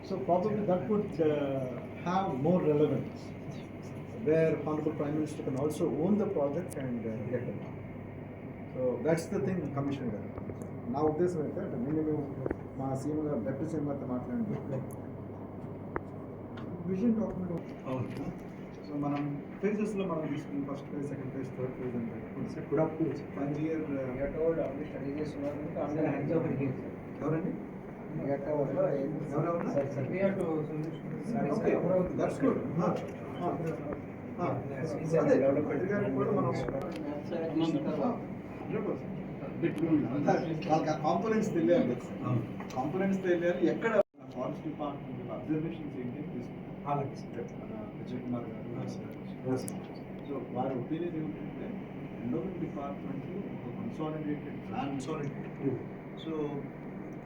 So probably that would have more relevance, where Honorable Prime Minister can also own the project and get it. So that's the thing, Commissioner గారు. నా ఉద్దేశం అయితే అంటే నిన్న మేము మా సీఎం గారు డిప్యూటీ సీఎం గారితో మాట్లాడినప్పుడు విజన్ డాక్యుమెంట్ అవును. సో మనం ఫేజెస్లో మనం తీసుకుని first phase, second phase, third phase అని పెట్టుకుంటే గుడ్ అప్ 5 year స్టడీ చేస్తున్నారు ఎవరండి ఎవరెవరు దట్స్ గుడ్. అదే ప్రతి గారికి కూడా మనం వాళ్ళకి కాంపోనెంట్స్ తెలియాలి, కాంపోనెంట్స్ తెలియాలి. ఎక్కడ ఫారెస్ట్ డిపార్ట్మెంట్ అబ్జర్వేషన్స్ ఏంటి తీసుకుంటాం విజయ్ కుమార్ గారు. సో వారి ఒపీనియన్ ఏమిటంటే endowment department consolidated plan so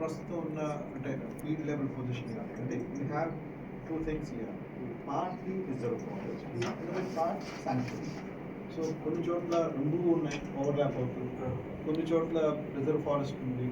ప్రస్తుతం ఉన్న అంటే ఫీల్డ్ లెవెల్ పొజిషన్ అంటే we have 2 things here. Partly reserve forest, part sanctuary. So కొన్ని చోట్ల రెండు ఉన్నాయి, ఓవర్లాప్ అవుతుంది. కొన్ని చోట్ల రిజర్వ్ ఫారెస్ట్ ఉంది.